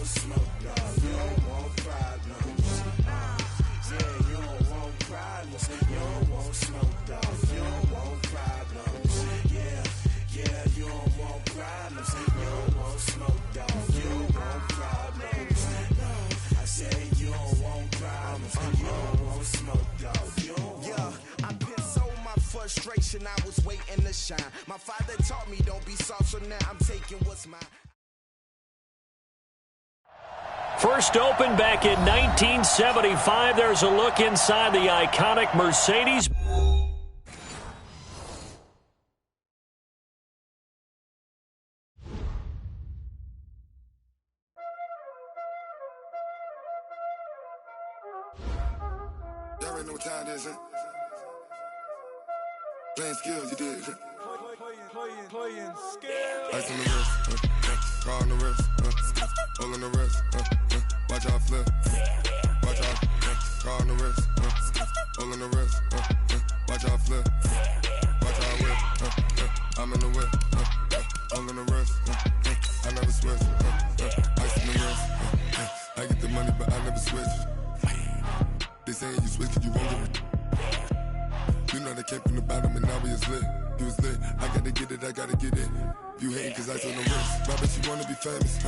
smoke, dog. You don't want problems. Yeah, you don't want problems. You don't want smoke, dog. You don't want problems. Yeah, you don't want problems. You don't want smoke, dog. You don't want problems. No, I said you don't want problems. You don't want smoke, dog. You don't want. I been so my frustration, I was waiting to shine. My father taught me don't be soft, so now I'm taking what's mine. First opened back in 1975. There's a look inside the iconic Mercedes. Y'all already know what time it is, huh? Playing skills, you did. Playing skills. Ice on the wrist, car on the wrist, hole in the wrist, watch out flip. Watch out, car on the wrist, hole in the wrist, watch out flip. Watch out whip, I'm in the whip, hole in the wrist, I never switch. Ice on the wrist, I get the money but I never switch. They saying you switch 'cause you won't get it. You know they came from the bottom and now we is lit. You was lit, I gotta get it, I gotta get it. You hating 'cause ice on the wrist. Why bet you wanna be famous,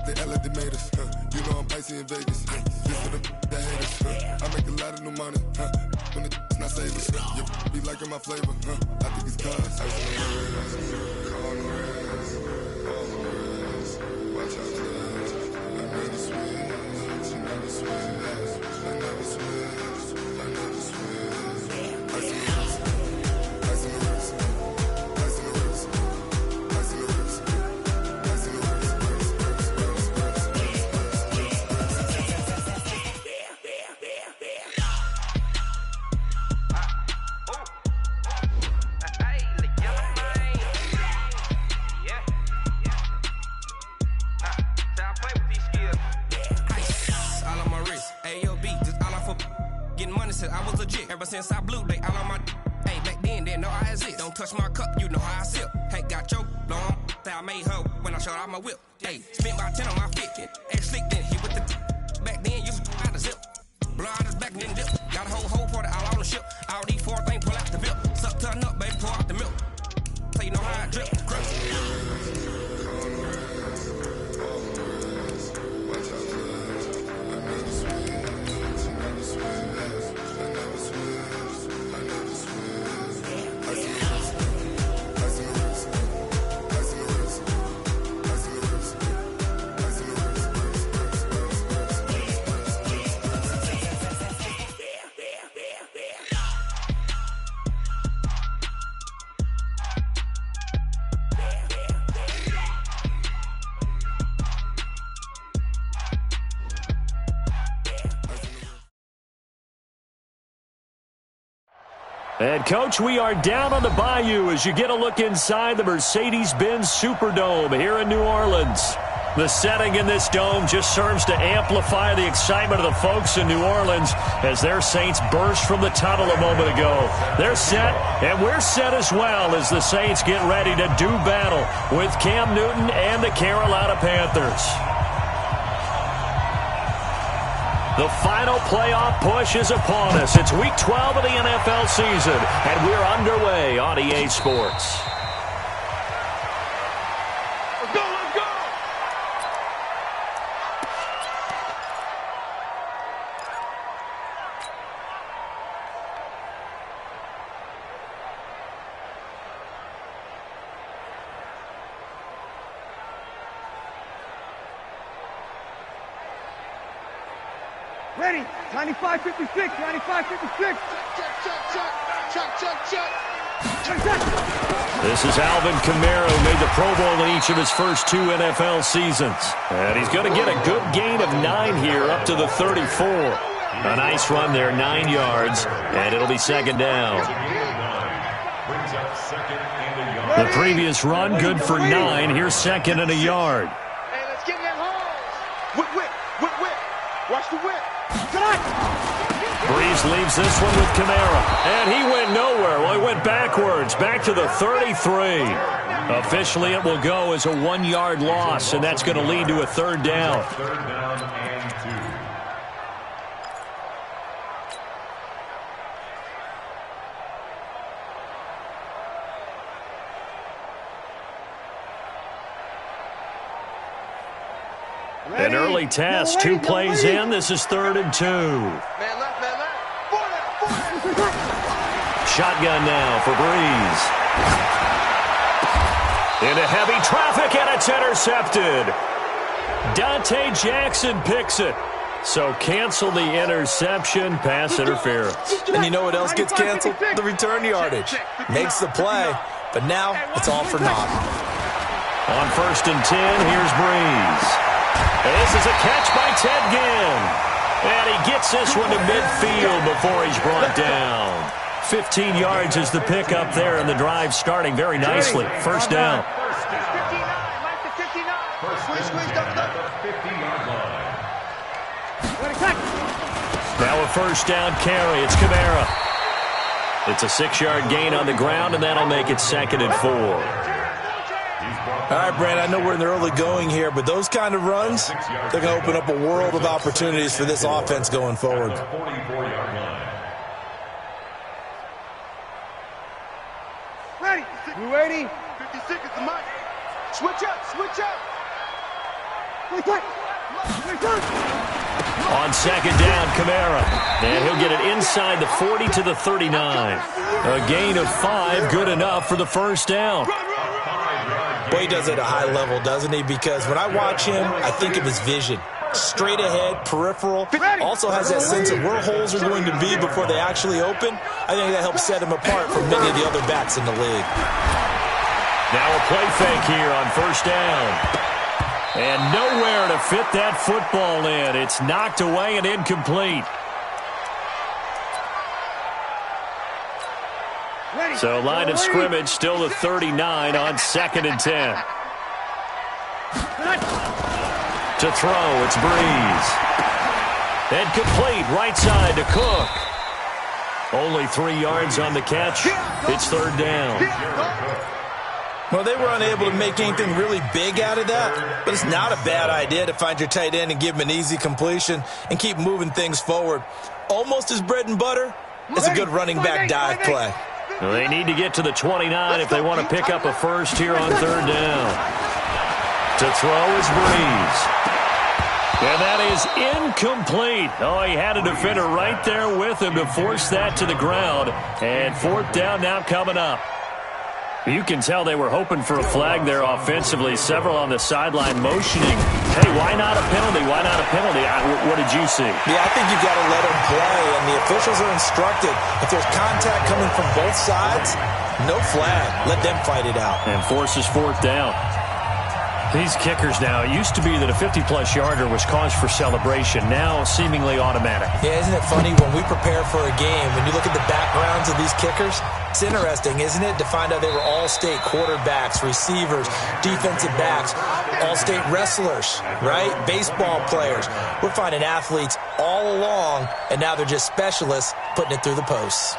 They act like they made us, You know I'm icy in Vegas, This for the that hate us, I make a lot of new money, When it's not savers, You be liking my flavor, I think it's cause ice on the wrist, car on the wrist, all the wrist. Watch out, cuz I never switch, I never switch, I never switch, I never switch. Ice on the wrist, ice on the wrist, ice on the wrist, ice on the wrist, ice on the wrist. I was legit ever since I blew they all on my. Hey, back then didn't know I exist. Don't touch my cup, you know how I sip. Hey, got your blown. That I made her when I showed out my whip. Hey, spent about 10 on my fit. Ex slick then he with the. Back then used to out the zip. Blow out his back and then dip. Got a whole party all on the ship. All these four things pull out the bill. Suck turn up, baby, pour out the milk. So you know how I drip. And, Coach, we are down on the bayou as you get a look inside the Mercedes-Benz Superdome here in New Orleans. The setting in this dome just serves to amplify the excitement of the folks in New Orleans as their Saints burst from the tunnel a moment ago. They're set, and we're set as well as the Saints get ready to do battle with Cam Newton and the Carolina Panthers. The final playoff push is upon us. It's Week 12 of the NFL season, and we're underway on EA Sports. Let's go, let's go! Ready, 95-56, 95-56. Check. This is Alvin Kamara, who made the Pro Bowl in each of his first 2 NFL seasons. And he's going to get a good gain of 9 here up to the 34. A nice run there, 9 yards, and it'll be second down. The previous run, good for 9. Here's second and a yard. Hey, let's get in that hole. Whip. Watch the whip. Breeze leaves this one with Kamara. And he went nowhere. Well, he went backwards, back to the 33. Officially, it will go as a 1-yard loss, and that's going to lead to a third down. Third down and 2. An early test, 2 plays in. This is 3rd and 2. Man left, man left. Shotgun now for Breeze. Into heavy traffic, and it's intercepted. Dante Jackson picks it. So cancel the interception, pass interference. And you know what else gets canceled? The return yardage. Makes the play, but now it's all for naught. On 1st and 10, here's Breeze. This is a catch by Ted Ginn. And he gets this one to midfield before he's brought down. 15 yards is the pickup there, and the drive starting very nicely. First down. Now a first down carry. It's Kamara. It's a 6-yard gain on the ground, and that'll make it 2nd and 4. All right, Brad, I know we're in the early going here, but those kind of runs, they're going to open up a world of opportunities for this offense going forward. Ready. You ready? 50 seconds to Mike. Switch up, switch up. On 2nd down, Kamara. And he'll get it inside the 40 to the 39. A gain of 5, good enough for the first down. Boy, he does it at a high level, doesn't he? Because when I watch him, I think of his vision. Straight ahead, peripheral. Also has that sense of where holes are going to be before they actually open. I think that helps set him apart from many of the other backs in the league. Now a play fake here on 1st down. And nowhere to fit that football in. It's knocked away and incomplete. So line of scrimmage still the 39 on 2nd and 10. To throw, it's Breeze. And complete, right side to Cook. Only 3 yards on the catch. It's 3rd down. Well, they were unable to make anything really big out of that, but it's not a bad idea to find your tight end and give him an easy completion and keep moving things forward. Almost as bread and butter as a good running back dive play. Well, they need to get to the 29 if they want to pick up a first here on 3rd down. To throw is Breeze. And that is incomplete. Oh, he had a defender right there with him to force that to the ground. And 4th down now coming up. You can tell they were hoping for a flag there offensively. Several on the sideline motioning. Hey, why not a penalty? Why not a penalty? What did you see? Yeah, I think you've got to let them play, and the officials are instructed. If there's contact coming from both sides, no flag. Let them fight it out. And forces 4th down. These kickers now, it used to be that a 50-plus yarder was cause for celebration. Now seemingly automatic. Yeah, isn't it funny when we prepare for a game, when you look at the backgrounds of these kickers, it's interesting, isn't it, to find out they were all-state quarterbacks, receivers, defensive backs, all-state wrestlers, right? Baseball players. We're finding athletes all along, and now they're just specialists putting it through the posts.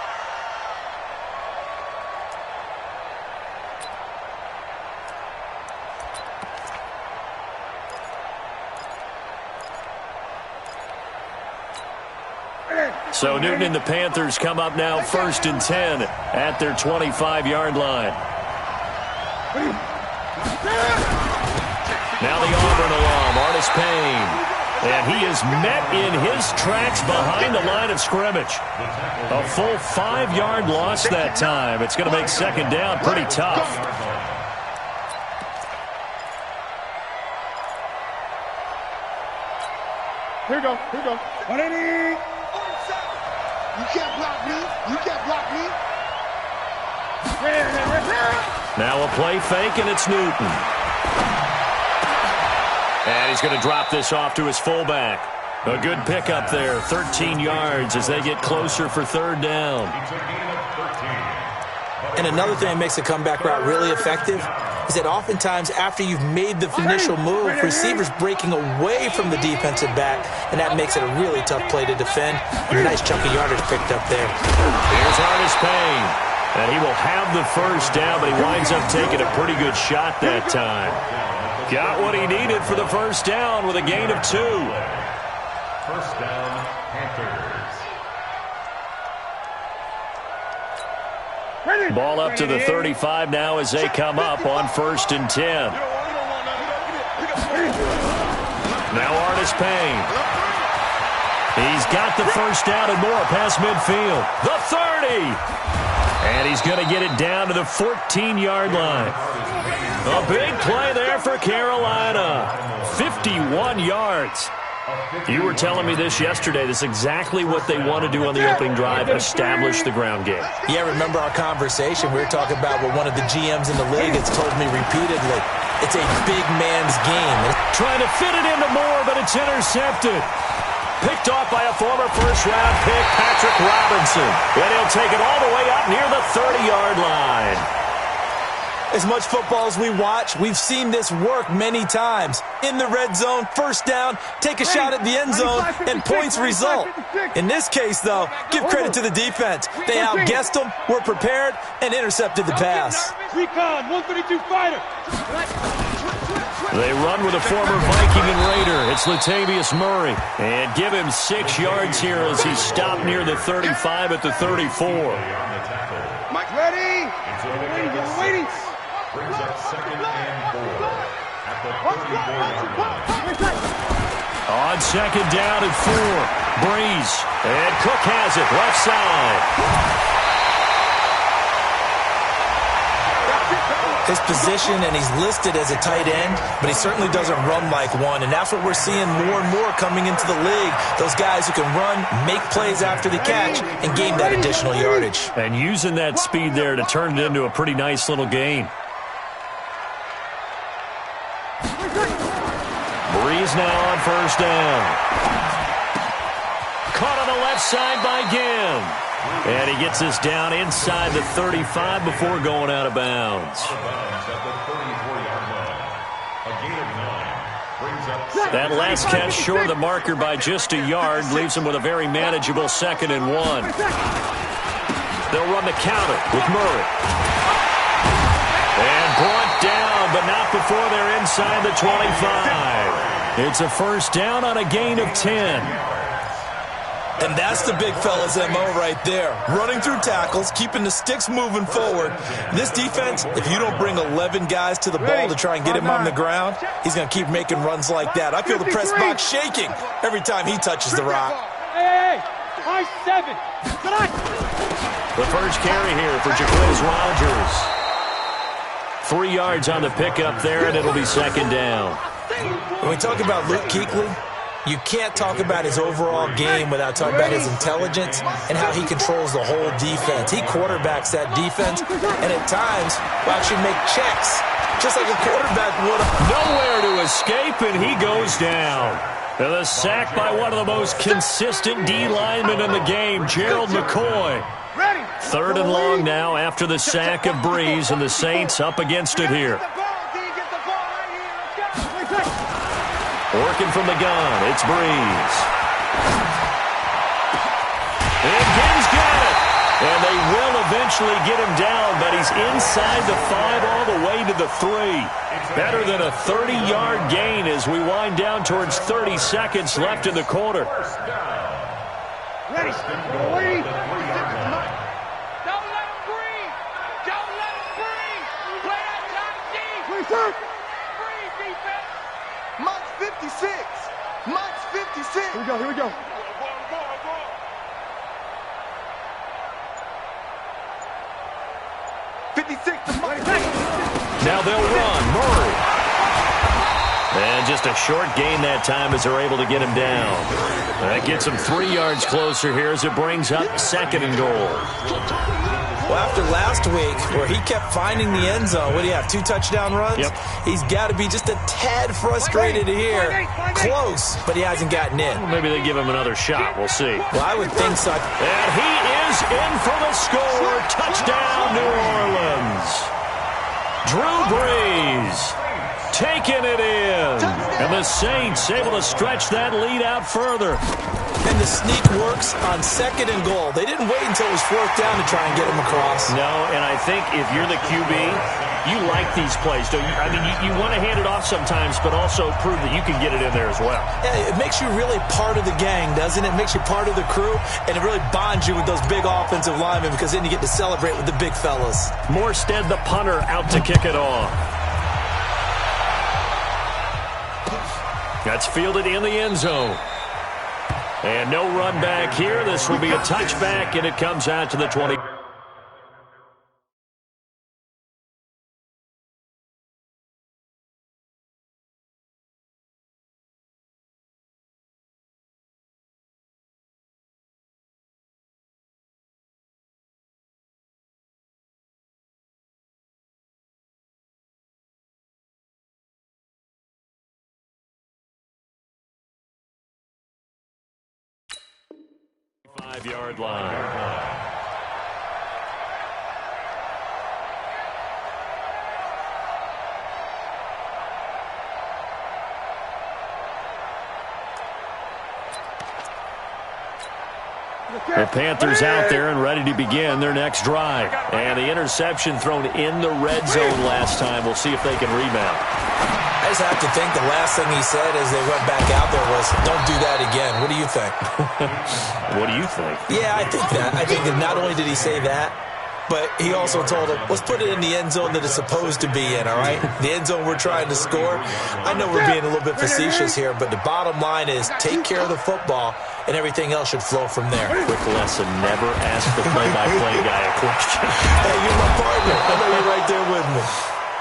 So Newton and the Panthers come up now 1st and 10 at their 25-yard line. Now the Auburn alum, Artis Payne. And he is met in his tracks behind the line of scrimmage. A full 5-yard loss that time. It's going to make 2nd down pretty tough. Here we go, here we go. 180. You can't block me. You can't block me. Now a play fake, and it's Newton. And he's going to drop this off to his fullback. A good pickup there, 13 yards as they get closer for 3rd down. And another thing that makes a comeback route really effective is that oftentimes after you've made the initial move, receivers breaking away from the defensive back, and that makes it a really tough play to defend. A nice chunk of yardage picked up there. Here's Artis Payne. And he will have the first down, but he winds up taking a pretty good shot that time. Got what he needed for the first down with a gain of 2. First down, Panthers. Ball up to the 35 now as they come up on 1st and 10. Now Artis Payne. He's got the first down and more past midfield. The 30. And he's going to get it down to the 14-yard line. A big play there for Carolina. 51 yards. You were telling me this yesterday. This is exactly what they want to do on the opening drive, establish the ground game. Yeah, remember our conversation. We were talking about what one of the GMs in the league has told me repeatedly. It's a big man's game. Trying to fit it into Moore, but it's intercepted. Picked off by a former first-round pick, Patrick Robinson. And he'll take it all the way up near the 30-yard line. As much football as we watch, we've seen this work many times. In the red zone, first down, take a shot at the end zone, and points result. In this case, though, give credit to the defense. They outguessed them, were prepared, and intercepted the pass. Recon, 132 fighter. They run with a former Viking and Raider. It's Latavius Murray. And give him 6 yards here as he's stopped near the 35 at the 34. Mike, ready? Waiting. Brings up 2nd and 4 at the 34-yard line. On 2nd down and 4. Breeze. And Cook has it left side. His position, and he's listed as a tight end, but he certainly doesn't run like one, and that's what we're seeing more and more coming into the league. Those guys who can run, make plays after the catch, and gain that additional yardage. And using that speed there to turn it into a pretty nice little gain. Breeze now on 1st down. Caught on the left side by Ginn. And he gets us down inside the 35 before going out of bounds. That last catch short of the marker by just a yard leaves him with a very manageable 2nd and 1. They'll run the counter with Murray. And brought down, but not before they're inside the 25. It's a first down on a gain of 10. And that's the big fella's MO right there. Running through tackles, keeping the sticks moving forward. This defense, if you don't bring 11 guys to the ball to try and get him on the ground, he's going to keep making runs like that. I feel the press box shaking every time he touches the rock. Hey, high 7. The first carry here for Jacquizz Rodgers. 3 yards on the pickup there, and it'll be 2nd down. When we talk about Luke Kuechly, you can't talk about his overall game without talking about his intelligence and how he controls the whole defense. He quarterbacks that defense, and at times will actually make checks, just like a quarterback would. Nowhere to escape, and he goes down. And the sack by one of the most consistent D linemen in the game, Gerald McCoy. 3rd and long now after the sack of Breeze, and the Saints up against it here. Working from the gun, it's Breeze. And Ginn's got it. And they will eventually get him down, but he's inside the 5 all the way to the 3. Better than a 30-yard gain as we wind down towards 30 seconds left in the quarter. Ready. Waiting. Don't let him breathe. Don't let him breathe. Play that time deep. Reset. Breathe, defense. Monk's 56. Monk's 56. Here we go. 56 to Monk. Now they'll run. Murray. And just a short gain that time as they're able to get him down. That gets him 3 yards closer here as it brings up 2nd and goal. Well, after last week where he kept finding the end zone, what do you have, 2 touchdown runs? Yep. He's got to be just a tad frustrated here. Close, but he hasn't gotten in. Well, maybe they give him another shot. We'll see. Well, I would think so. And he is in for the score. Touchdown, New Orleans. Drew Brees. taking it in. And the Saints able to stretch that lead out further. And the sneak works on 2nd and goal. They didn't wait until it was 4th down to try and get him across. No, and I think if you're the QB, you like these plays, don't you? I mean, you want to hand it off sometimes, but also prove that you can get it in there as well. Yeah, it makes you really part of the gang, doesn't it? It makes you part of the crew, and it really bonds you with those big offensive linemen because then you get to celebrate with the big fellas. Morstead, the punter, out to kick it off. That's fielded in the end zone. And no run back here. This will be a touchback, and it comes out to the 20. Five-yard line. The Panthers out there and ready to begin their next drive. And the interception thrown in the red zone last time. We'll see if they can rebound. I just have to think the last thing he said as they went back out there was, don't do that again. What do you think? What do you think? Yeah, I think that. I think that not only did he say that, but he also told him, let's put it in the end zone that it's supposed to be in, all right? The end zone we're trying to score. I know we're being a little bit facetious here, but the bottom line is take care of the football, and everything else should flow from there. Quick lesson, never ask the play-by-play guy a question. Hey, you're my partner. I know you're right there with me.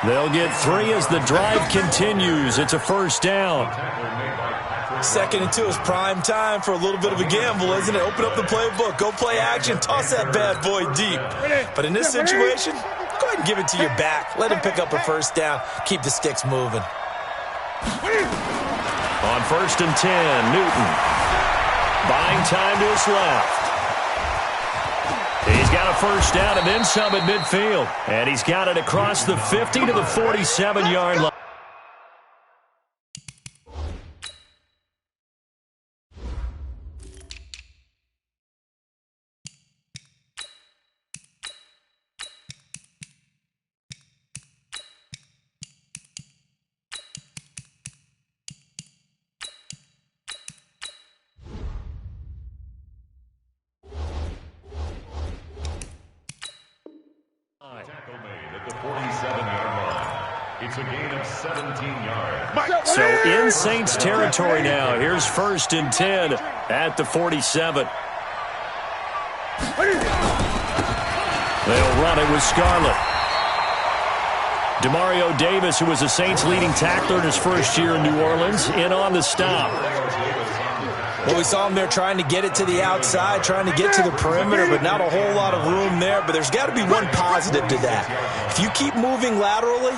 They'll get 3 as the drive continues. It's a first down. 2nd and 2 is prime time for a little bit of a gamble, isn't it? Open up the playbook. Go play action. Toss that bad boy deep. But in this situation, go ahead and give it to your back. Let him pick up a first down. Keep the sticks moving. On 1st and 10, Newton. Buying time to his left. He's got a first down and then some at midfield. And he's got it across the 50 to the 47-yard line. It's a gain of 17 yards. So in Saints territory now. Here's 1st and 10 at the 47. They'll run it with Scarlett. Demario Davis, who was the Saints' leading tackler in his first year in New Orleans, in on the stop. Well, we saw him there trying to get it to the outside, trying to get to the perimeter, but not a whole lot of room there. But there's got to be one positive to that. If you keep moving laterally,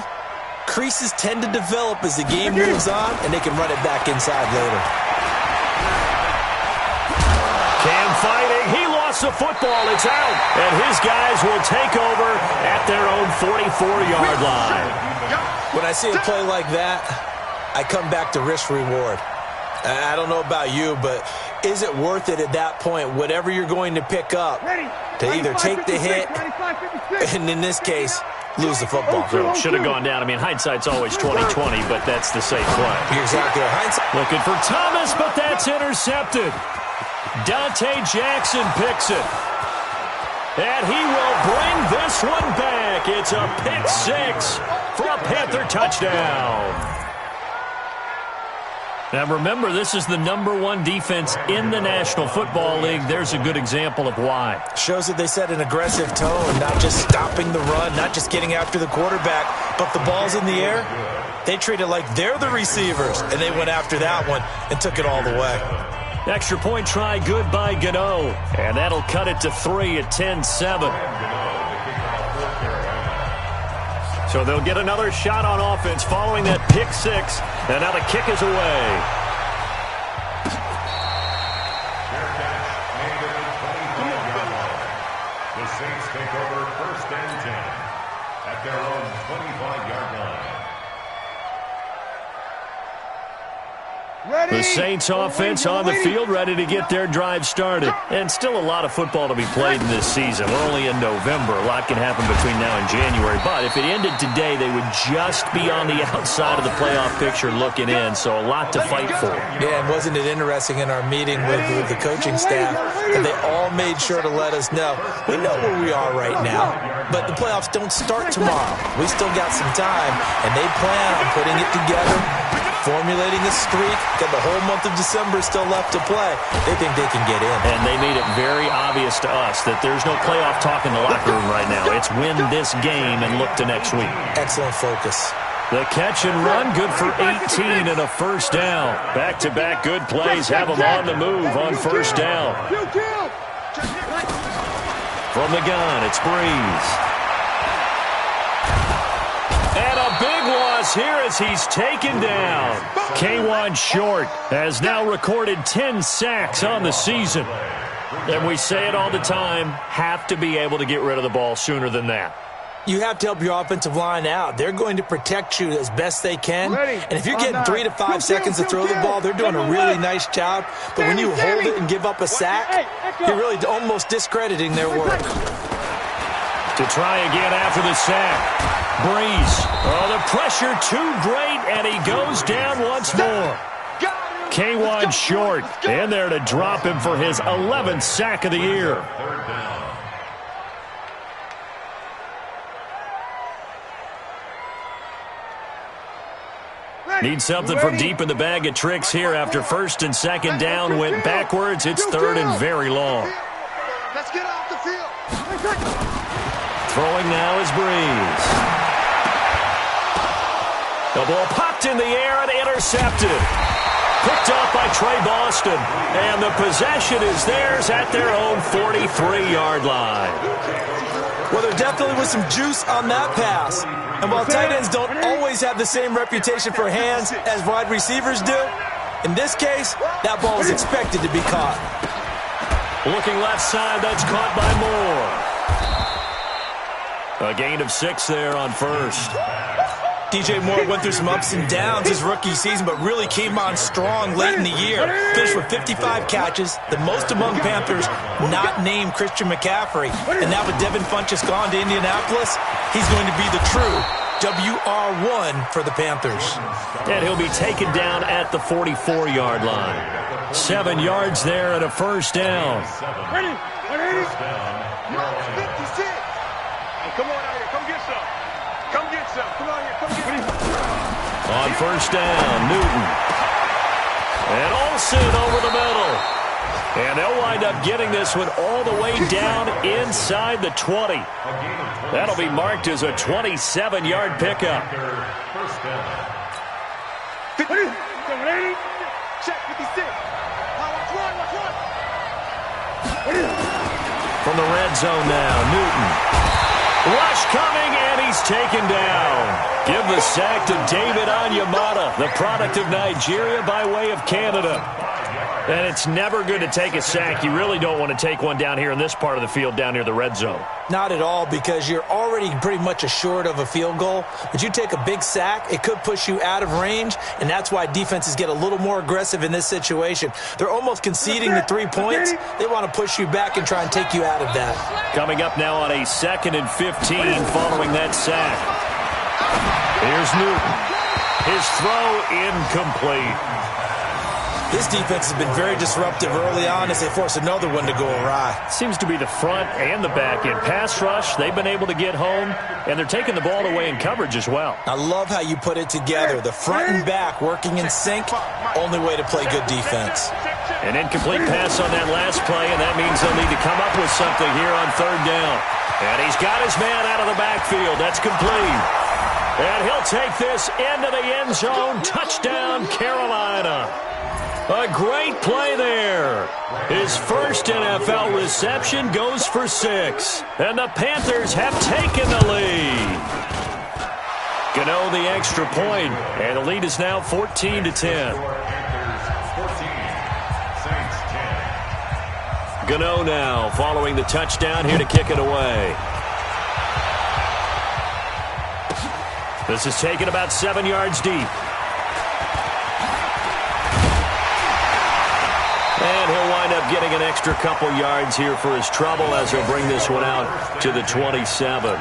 creases tend to develop as the game moves on, and they can run it back inside later. Cam fighting. He lost the football. It's out. And his guys will take over at their own 44-yard line. When I see a play like that, I come back to risk-reward. I don't know about you, but is it worth it at that point, whatever you're going to pick up, to either take the hit, and in this case, lose the football? So should have gone down. I mean, hindsight's always 20/20, but that's the safe play. You're exactly right. Hindsight. Looking for Thomas, but that's intercepted. Dante Jackson picks it. And he will bring this one back. It's a pick 6 for a Panther touchdown. Now, remember, this is the #1 defense in the National Football League. There's a good example of why. Shows that they set an aggressive tone, not just stopping the run, not just getting after the quarterback, but the ball's in the air. They treat it like they're the receivers, and they went after that one and took it all the way. Extra point try good by Gano. And that'll cut it to 3 at 10-7. So they'll get another shot on offense following that pick 6. And now the kick is away. The Saints take over 1st and 10 at their own 25-yard line. The Saints offense on the field, ready to get their drive started. And still a lot of football to be played in this season. We're only in November. A lot can happen between now and January. But if it ended today, they would just be on the outside of the playoff picture looking in. So a lot to fight for. Yeah, and wasn't it interesting in our meeting with the coaching staff that they all made sure to let us know, we know where we are right now, but the playoffs don't start tomorrow. We still got some time, and they plan on putting it together, formulating a streak, got the whole month of December still left to play. They think they can get in. And they made it very obvious to us that there's no playoff talk in the locker room right now. It's win this game and look to next week. Excellent focus. The catch and run, good for 18 and a first down. Back-to-back good plays have them on the move on first down. From the gun, it's Breeze. And a big loss here as he's taken down. Kawann Short has now recorded 10 sacks on the season. And we say it all the time, have to be able to get rid of the ball sooner than that. You have to help your offensive line out. They're going to protect you as best they can. And if you're getting 3 to 5 seconds to throw the ball, they're doing a really nice job. But when you hold it and give up a sack, you're really almost discrediting their work. To try again after the sack. Breeze. Oh, the pressure too great, and he goes down once more. Kawann Short in there to drop him for his 11th sack of the year. Need something from deep in the bag of tricks here after first and second down went backwards. It's third and very long. Let's get off the field. Throwing now is Breeze. The ball popped in the air and intercepted. Picked up by Trey Boston. And the possession is theirs at their own 43-yard line. Well, there definitely was some juice on that pass. And while tight ends don't always have the same reputation for hands as wide receivers do, in this case, that ball was expected to be caught. Looking left side, that's caught by Moore. A gain of 6 there on first. DJ Moore went through some ups and downs his rookie season, but really came on strong late in the year. Finished with 55 catches, the most among Panthers not named Christian McCaffrey. And now with Devin Funchess gone to Indianapolis, he's going to be the true WR1 for the Panthers. And he'll be taken down at the 44-yard line. 7 yards there and a first down. Ready? 56. Hey, come on out here. Come get some. Come get some. Come on here. Come get some. On first down, Newton. And Olsen over the middle. And they'll wind up getting this one all the way down inside the 20. That'll be marked as a 27-yard pickup. First down. 50. Check 56. Watch one. From the red zone now, Newton. Rush coming, and he's taken down. Give the sack to David Onyemata, the product of Nigeria by way of Canada. And it's never good to take a sack. You really don't want to take one down here in this part of the field down near the red zone. Not at all, because you're already pretty much assured of a field goal. But you take a big sack, it could push you out of range, and that's why defenses get a little more aggressive in this situation. They're almost conceding the 3 points. They want to push you back and try and take you out of that. Coming up now on a 2nd and 15 following that sack. Here's Newton. His throw incomplete. This defense has been very disruptive early on as they force another one to go awry. Seems to be the front and the back end. Pass rush, they've been able to get home, and they're taking the ball away in coverage as well. I love how you put it together. The front and back working in sync, only way to play good defense. An incomplete pass on that last play, and that means they'll need to come up with something here on third down. And he's got his man out of the backfield. That's complete. And he'll take this into the end zone. Touchdown, Carolina. A great play there. His first NFL reception goes for 6. And the Panthers have taken the lead. Gano the extra point, and the lead is now 14-10. Gano now following the touchdown here to kick it away. This is taken about 7 yards deep. getting an extra couple yards here for his trouble as he'll bring this one out to the 27.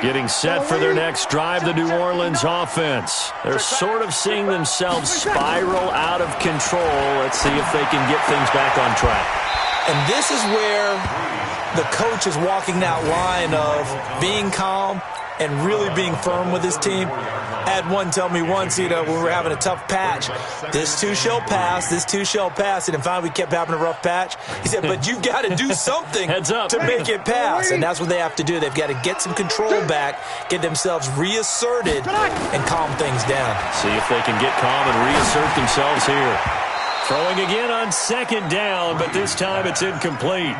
Getting set for their next drive, the New Orleans offense. They're sort of seeing themselves spiral out of control. Let's see if they can get things back on track. And this is where the coach is walking that line of being calm and really being firm with his team. I had one tell me once, when we were having a tough patch, this too shall pass, this too shall pass. And finally we kept having a rough patch. He said, but you've got to do something to make it pass. And that's what they have to do. They've got to get some control back, get themselves reasserted, and calm things down. See if they can get calm and reassert themselves here. Throwing again on second down, but this time it's incomplete.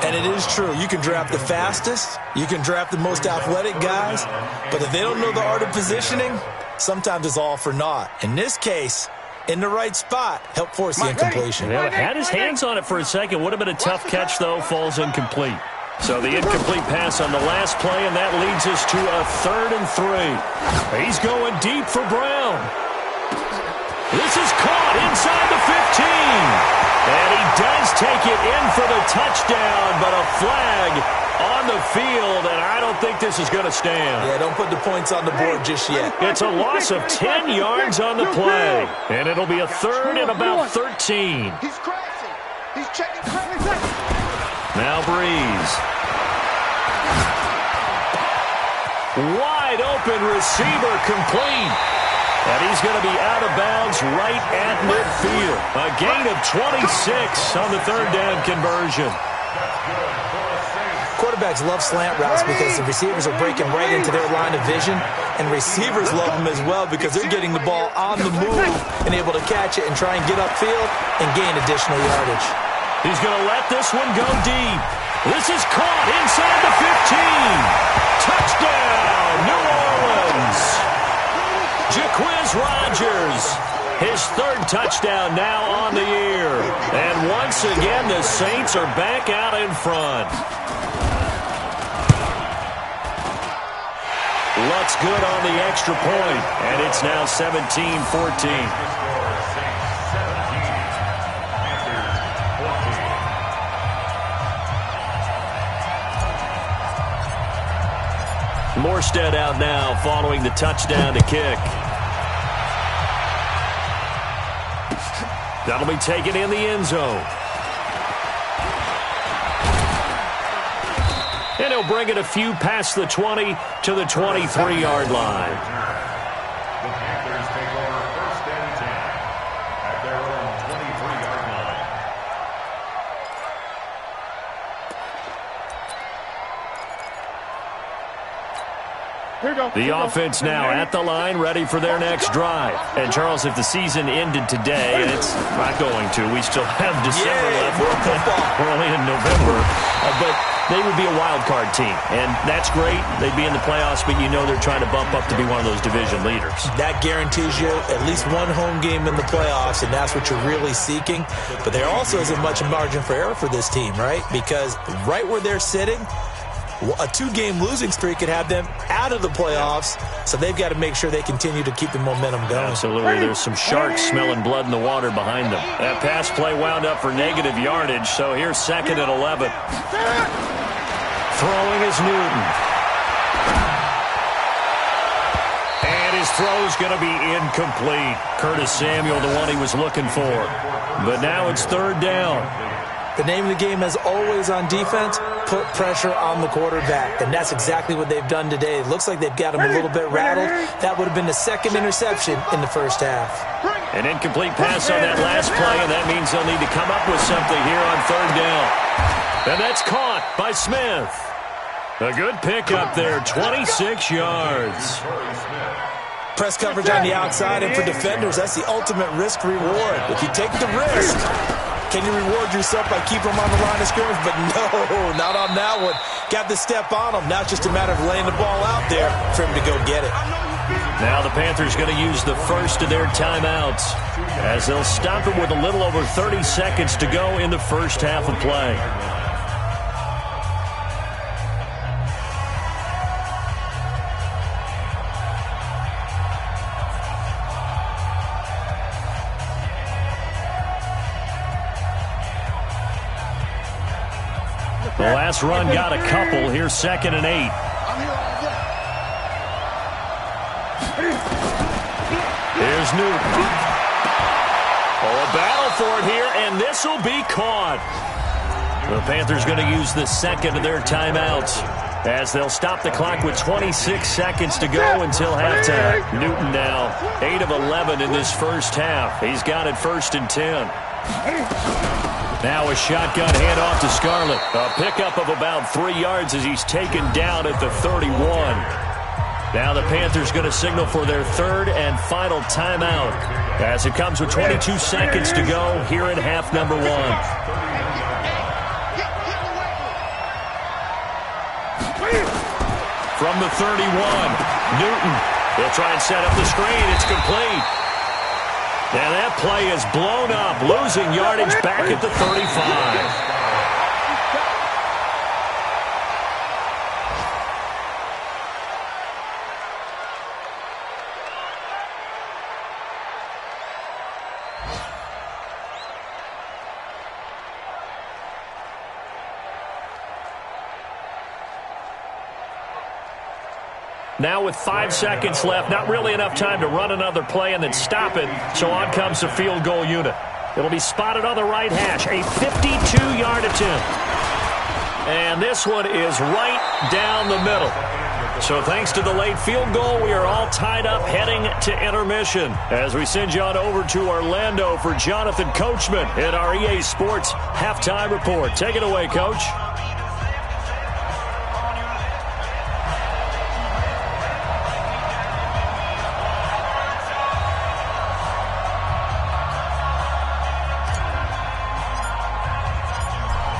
And it is true. You can draft the fastest. You can draft the most athletic guys. But if they don't know the art of positioning, sometimes it's all for naught. In this case, in the right spot, help force the incompletion. Yeah, had his hands on it for a second. Would have been a tough catch, though. Falls incomplete. So the incomplete pass on the last play, and that leads us to a 3rd and 3. He's going deep for Brown. This is caught inside the 15. And he does take it in for the touchdown, but a flag on the field, and I don't think this is going to stand. Yeah, don't put the points on the board just yet. It's a loss of 10 yards on the play, and it'll be a 3rd and about 13. He's crashing. He's checking crash. Now Breeze. Wide open receiver complete. And he's going to be out of bounds right at midfield. A gain of 26 on the 3rd down conversion. Quarterbacks love slant routes because the receivers are breaking right into their line of vision, and receivers love them as well because they're getting the ball on the move and able to catch it and try and get upfield and gain additional yardage. He's going to let this one go deep. This is caught inside the 15. Touchdown, New Orleans. Jaquiz Rodgers, his 3rd touchdown now on the year. And once again, the Saints are back out in front. Looks good on the extra point, and it's now 17-14. Morstead out now following the touchdown to kick. That'll be taken in the end zone. And he'll bring it a few past the 20 to the 23-yard line. The Panthers take over 1st and 10 at their own 23-yard line. The offense now at the line, ready for their next drive. And, Charles, if the season ended today, and it's not going to, we still have December left. We're only in November. But they would be a wild card team, and that's great. They'd be in the playoffs, but you know they're trying to bump up to be one of those division leaders. That guarantees you at least one home game in the playoffs, and that's what you're really seeking. But there also isn't much margin for error for this team, right? Because right where they're sitting, a 2-game losing streak could have them out of the playoffs, so they've got to make sure they continue to keep the momentum going. Absolutely. There's some sharks smelling blood in the water behind them. That pass play wound up for negative yardage, so here's 2nd and 11. Throwing is Newton. And his throw's going to be incomplete. Curtis Samuel, the one he was looking for. But now it's 3rd down. The name of the game, as always on defense, put pressure on the quarterback. And that's exactly what they've done today. It looks like they've got him a little bit rattled. That would have been the 2nd interception in the 1st half. An incomplete pass on that last play, and that means they'll need to come up with something here on 3rd down. And that's caught by Smith. A good pickup there, 26 yards. Press coverage on the outside, and for defenders, that's the ultimate risk-reward. If you take the risk, can you reward yourself by keeping them on the line of scrimmage? But no, not on that one. Got the step on them. Now it's just a matter of laying the ball out there for him to go get it. Now the Panthers going to use the first of their timeouts as they'll stop it with a little over 30 seconds to go in the first half of play. The last run got a couple. Here's 2nd and 8. I'm here all day. Here's Newton. Oh, a battle for it here, and this will be caught. The Panthers going to use the second of their timeouts as they'll stop the clock with 26 seconds to go until halftime. Newton now 8 of 11 in this first half. He's got it 1st and 10. Now a shotgun handoff to Scarlett. A pickup of about 3 yards as he's taken down at the 31. Now the Panthers going to signal for their 3rd and final timeout as it comes with 22 seconds to go here in half number 1. From the 31, Newton. He'll try and set up the screen. It's complete. And that play is blown up, losing yardage back at the 35. Now with 5 seconds left, not really enough time to run another play and then stop it, so on comes the field goal unit. It'll be spotted on the right hash, a 52-yard attempt. And this one is right down the middle. So thanks to the late field goal, we are all tied up heading to intermission as we send you on over to Orlando for Jonathan Coachman in our EA Sports Halftime Report. Take it away, Coach.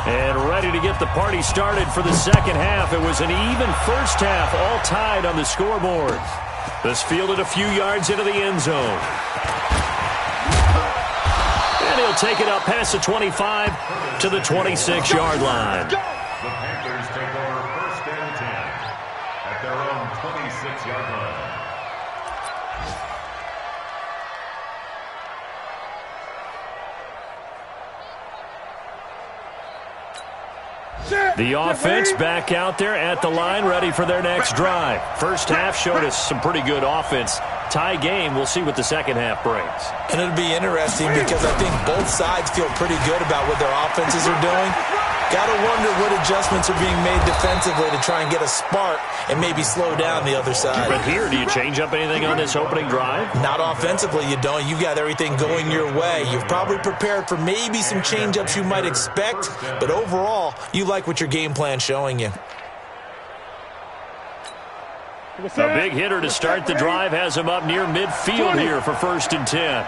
And ready to get the party started for the second half. It was an even first half, all tied on the scoreboard. This fielded a few yards into the end zone. And he'll take it up past the 25 to the 26-yard line. The Panthers take over 1st and 10 at their own 26-yard line. The offense back out there at the line, ready for their next drive. First half showed us some pretty good offense. Tie game, we'll see what the second half brings. And it'll be interesting because I think both sides feel pretty good about what their offenses are doing. Got to wonder what adjustments are being made defensively to try and get a spark and maybe slow down the other side. But here, do you change up anything on this opening drive? Not offensively, you don't. You've got everything going your way. You've probably prepared for maybe some change-ups you might expect, but overall, you like what your game plan's showing you. A big hitter to start the drive has him up near midfield here for 1st and 10.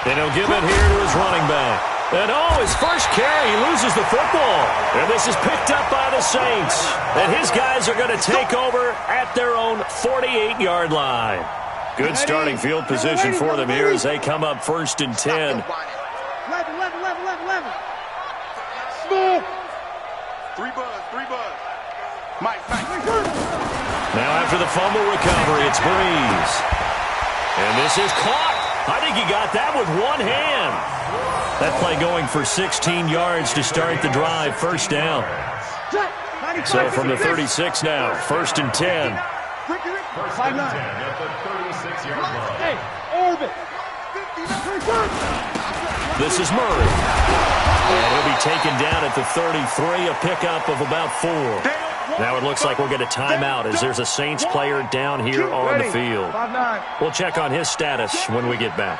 And he'll give it here to his running back. And his first carry, he loses the football. And this is picked up by the Saints. And his guys are going to take over at their own 48-yard line. Good starting field position for them here as they come up 1st and 10. 11. Smooth. 3 buzz. Mike. Now after the fumble recovery, it's Breeze. And this is caught. I think he got that with one hand. That play going for 16 yards to start the drive. First down. So from the 36 now, 1st and 10. 1st and 10 at the 36-yard line. Hey, orbit. This is Murray. And he'll be taken down at the 33, a pickup of about 4. Now it looks like we'll get a timeout as there's a Saints player down here on the field. We'll check on his status when we get back.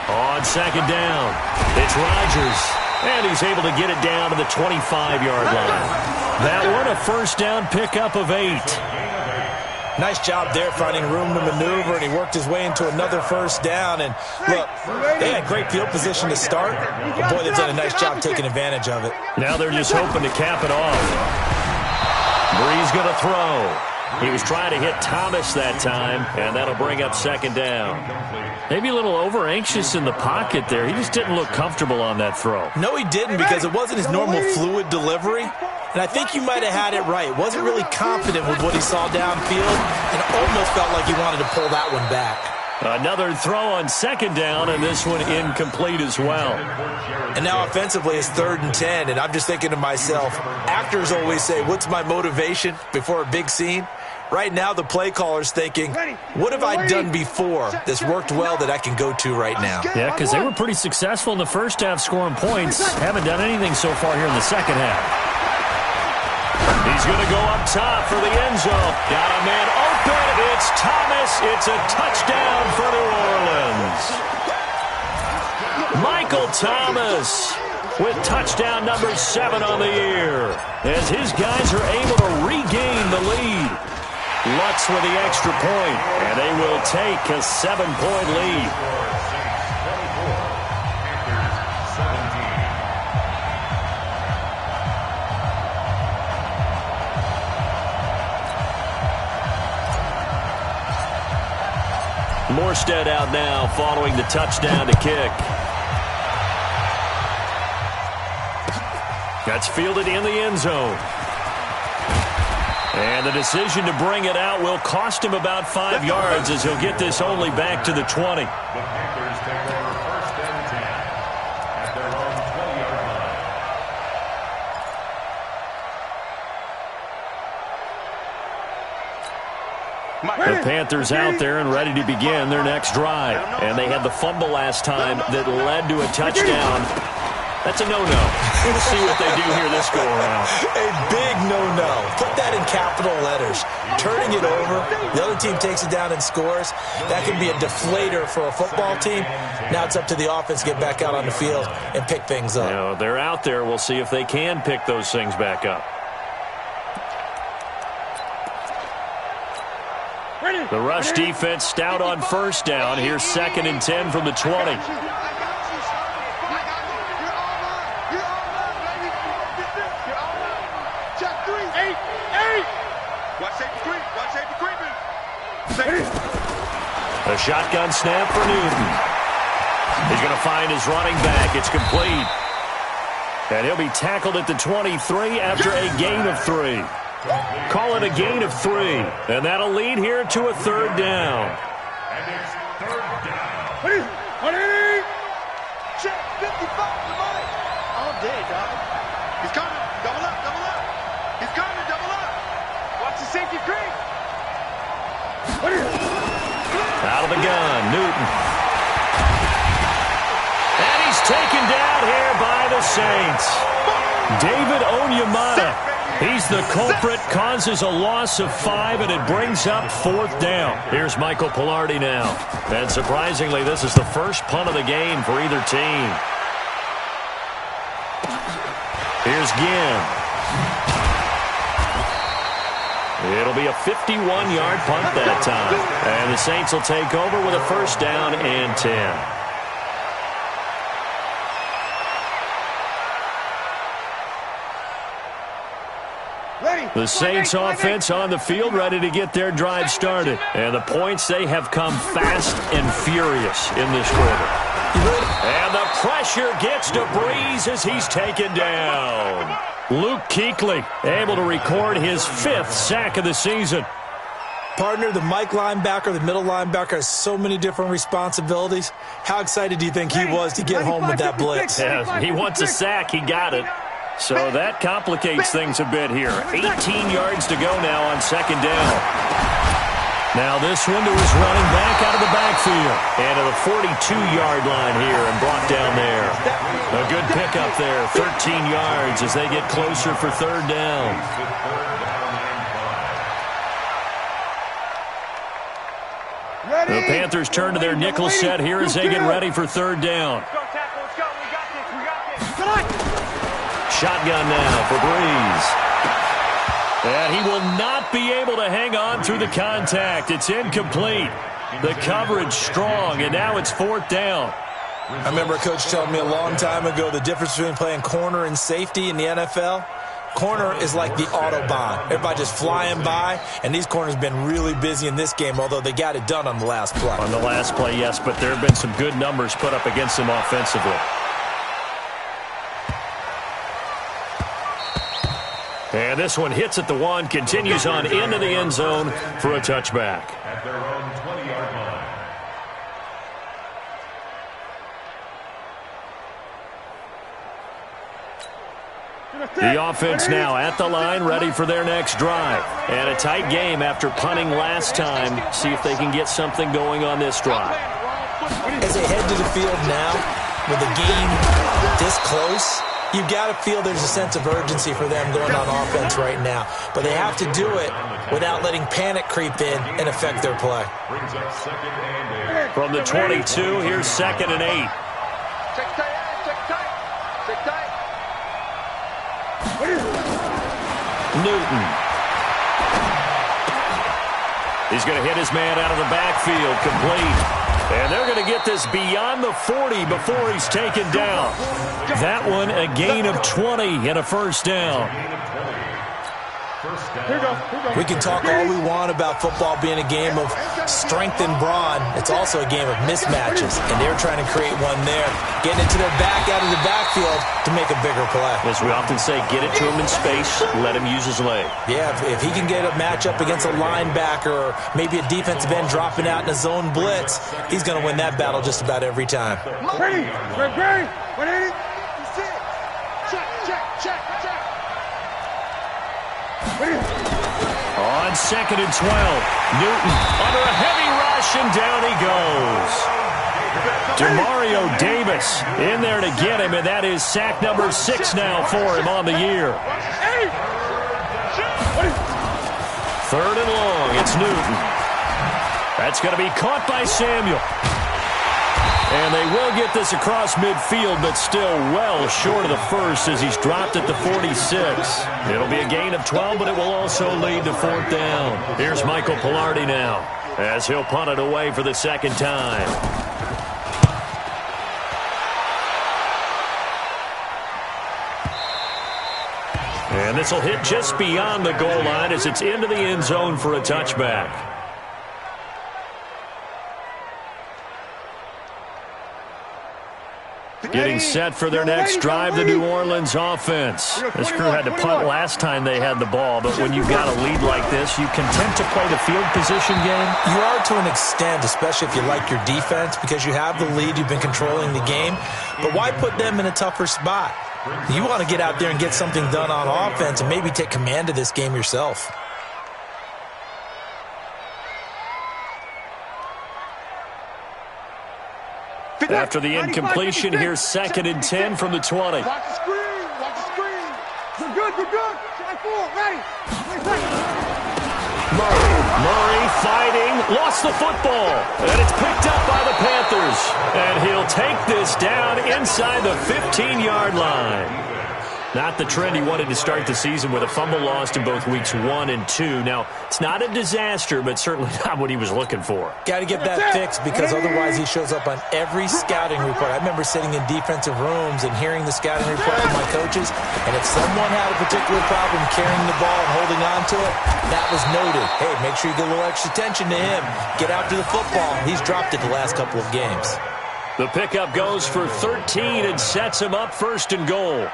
On 2nd down, it's Rodgers. And he's able to get it down to the 25-yard line. That one, a first down pickup of 8. Nice job there finding room to maneuver, and he worked his way into another first down. And look, they had great field position to start, but boy, they've done a nice job taking advantage of it. Now they're just hoping to cap it off. Breeze going to throw. He was trying to hit Thomas that time, and that'll bring up 2nd down. Maybe a little over-anxious in the pocket there. He just didn't look comfortable on that throw. No, he didn't, because it wasn't his normal fluid delivery. And I think you might have had it right. Wasn't really confident with what he saw downfield and almost felt like he wanted to pull that one back. Another throw on second down, and this one incomplete as well. And now offensively it's 3rd and 10, and I'm just thinking to myself, actors always say, what's my motivation before a big scene? Right now the play caller's thinking, what have I done before that's worked well that I can go to right now? Yeah, because they were pretty successful in the first half scoring points. Haven't done anything so far here in the second half. He's going to go up top for the end zone. Got a man open. It's Thomas. It's a touchdown for New Orleans. Michael Thomas with touchdown number 7 on the year as his guys are able to regain the lead. Lutz with the extra point, and they will take a 7-point lead. Morstead out now following the touchdown to kick. That's fielded in the end zone. And the decision to bring it out will cost him about 5 yards as he'll get this only back to the 20. The Panthers take over 1st and 10 at their own 20-yard line. The Panthers out there and ready to begin their next drive. And they had the fumble last time that led to a touchdown. That's a no-no. We'll see what they do here this go-around. A big no-no. Put that in capital letters. Turning it over, the other team takes it down and scores. That can be a deflator for a football team. Now it's up to the offense to get back out on the field and pick things up. You know, they're out there. We'll see if they can pick those things back up. The rush defense stout on first down. Here's 2nd and 10 from the 20. A shotgun snap for Newton. He's going to find his running back. It's complete. And he'll be tackled at the 23 after a gain of 3. Call it a gain of 3. And that'll lead here to a 3rd down. And it's 3rd down. Check 55 all day, dog. He's coming. Double up, double up. He's coming, double up. Watch the safety creep. Out of the gun, Newton. And he's taken down here by the Saints. David Onyemata. He's the culprit, causes a loss of 5, and it brings up 4th down. Here's Michael Pilardi now. And surprisingly, this is the first punt of the game for either team. Here's Ginn. It'll be a 51-yard punt that time. And the Saints will take over with a 1st down and 10. The Saints offense on the field ready to get their drive started. And the points, they have come fast and furious in this quarter. And the pressure gets to Breeze as he's taken down. Luke Kuechly able to record his 5th sack of the season. Partner, the Mike linebacker, the middle linebacker has so many different responsibilities. How excited do you think he was to get home with that blitz? Yeah, he wants a sack. He got it. So that complicates things a bit here. 18 yards to go now on 2nd down. Now this one to his running back out of the backfield. And to the 42-yard line here and brought down there. A good pickup there. 13 yards as they get closer for 3rd down. The Panthers turn to their nickel set here as they get ready for 3rd down. Shotgun now for Breeze. And he will not be able to hang on through the contact. It's incomplete. The coverage strong, and now it's 4th down. I remember a coach telling me a long time ago the difference between playing corner and safety in the NFL. Corner is like the Autobahn. Everybody just flying by, and these corners have been really busy in this game, although they got it done on the last play. On the last play, yes, but there have been some good numbers put up against them offensively. And this one hits at the 1, continues on into the end zone for a touchback. At their own 20-yard line. The offense now at the line, ready for their next drive. And a tight game after punting last time. See if they can get something going on this drive. As they head to the field now, with the game this close, you've got to feel there's a sense of urgency for them going on offense right now. But they have to do it without letting panic creep in and affect their play. From the 22, here's 2nd and 8. Check tight, check tight, check tight. Newton. He's going to hit his man out of the backfield, complete. And they're going to get this beyond the 40 before he's taken down. That one, a gain of 20 and a first down. We can talk all we want about football being a game of strength and brawn. It's also a game of mismatches, and they're trying to create one there, getting it to their back out of the backfield to make a bigger play. As we often say, get it to him in space, let him use his leg. Yeah, if he can get a matchup against a linebacker or maybe a defensive end dropping out in a zone blitz, he's going to win that battle just about every time. Ready, 180. Check. On 2nd and 12, Newton under a heavy rush, and down he goes. Demario Davis in there to get him, and that is sack number 6 now for him on the year. 3rd and long, it's Newton. That's going to be caught by Samuel. And they will get this across midfield, but still well short of the first as he's dropped at the 46. It'll be a gain of 12, but it will also lead to 4th down. Here's Michael Pilardi now as he'll punt it away for the 2nd time. And this will hit just beyond the goal line as it's into the end zone for a touchback. Getting set for their next drive, the New Orleans offense. This crew had to punt last time they had the ball, but when you've got a lead like this, you content to play the field position game? You are to an extent, especially if you like your defense, because you have the lead, you've been controlling the game. But why put them in a tougher spot? You want to get out there and get something done on offense and maybe take command of this game yourself. After the incompletion, here's 2nd and 10 from the 20. Watch the screen. We're good. Slide forward, ready. Murray fighting, lost the football, and it's picked up by the Panthers. And he'll take this down inside the 15-yard line. Not the trend he wanted to start the season with a fumble lost in both weeks 1 and 2. Now, it's not a disaster, but certainly not what he was looking for. Got to get that fixed because otherwise he shows up on every scouting report. I remember sitting in defensive rooms and hearing the scouting report from my coaches, and if someone had a particular problem carrying the ball and holding on to it, that was noted. Hey, make sure you get a little extra attention to him. Get after the football. He's dropped it the last couple of games. The pickup goes for 13 and sets him up 1st and goal.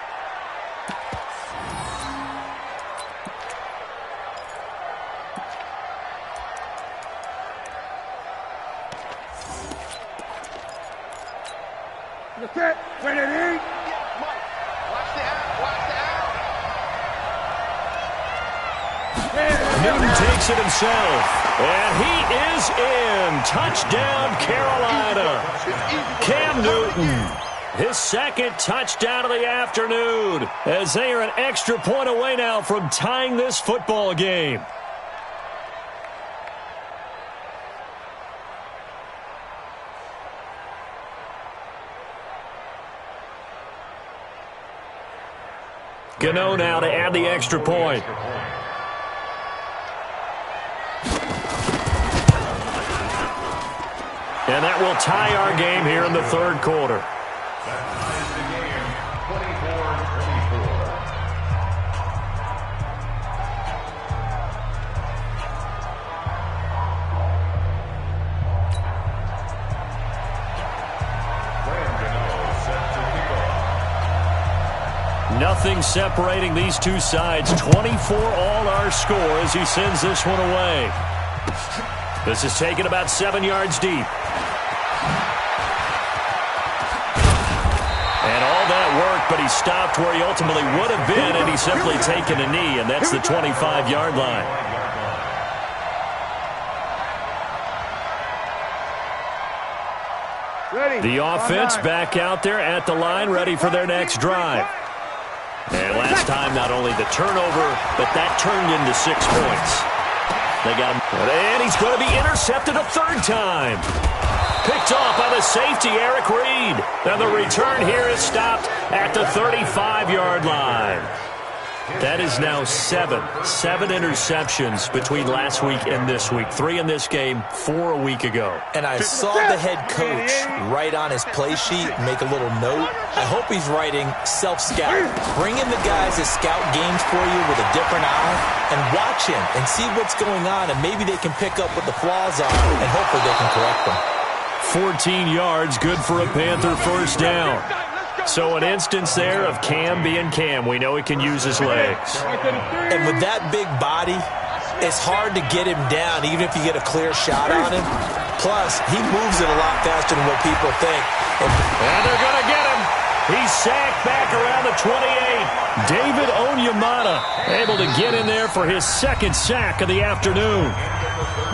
Newton takes it himself, and he is in. Touchdown, Carolina. Cam Newton, his 2nd touchdown of the afternoon, as they are an extra point away now from tying this football game. Gano now to add the extra point. And that will tie our game here in the 3rd quarter. Nothing separating these two sides. 24 all our score as he sends this one away. This is taken about 7 yards deep. And all that work but he stopped where he ultimately would have been, and he's simply taken a knee, and that's the 25-yard line. The offense back out there at the line, ready for their next drive. And last time, not only the turnover, but that turned into 6 points. They got him. And he's going to be intercepted a third time. Picked off by the safety, Eric Reed. And the return here is stopped at the 35-yard line. That is now 7 interceptions between last week and this week. 3 in this game, 4 a week ago. And I saw the head coach write on his play sheet, make a little note. I hope he's writing self-scout. Bring in the guys that scout games for you with a different eye and watch him and see what's going on, and maybe they can pick up what the flaws are and hopefully they can correct them. 14 yards, good for a Panther first down. So an instance there of Cam being Cam. We know he can use his legs. And with that big body, it's hard to get him down, even if you get a clear shot on him. Plus, he moves it a lot faster than what people think. And they're going to get him. He's sacked back around the 28. David Onyemata able to get in there for his second sack of the afternoon.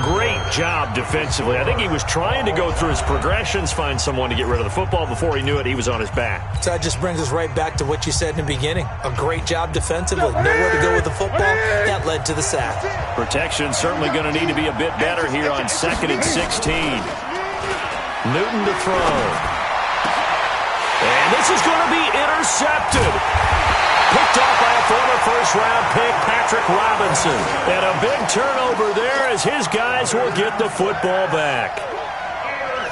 Great job defensively. I think he was trying to go through his progressions, find someone to get rid of the football. Before he knew it, he was on his back. So that just brings us right back to what you said in the beginning. A great job defensively. Nowhere to go with the football. That led to the sack. Protection certainly going to need to be a bit better here on 2nd and 16. Newton to throw. And this is going to be intercepted. Picked off by a former first-round pick, Patrick Robinson. And a big turnover there as his guys will get the football back.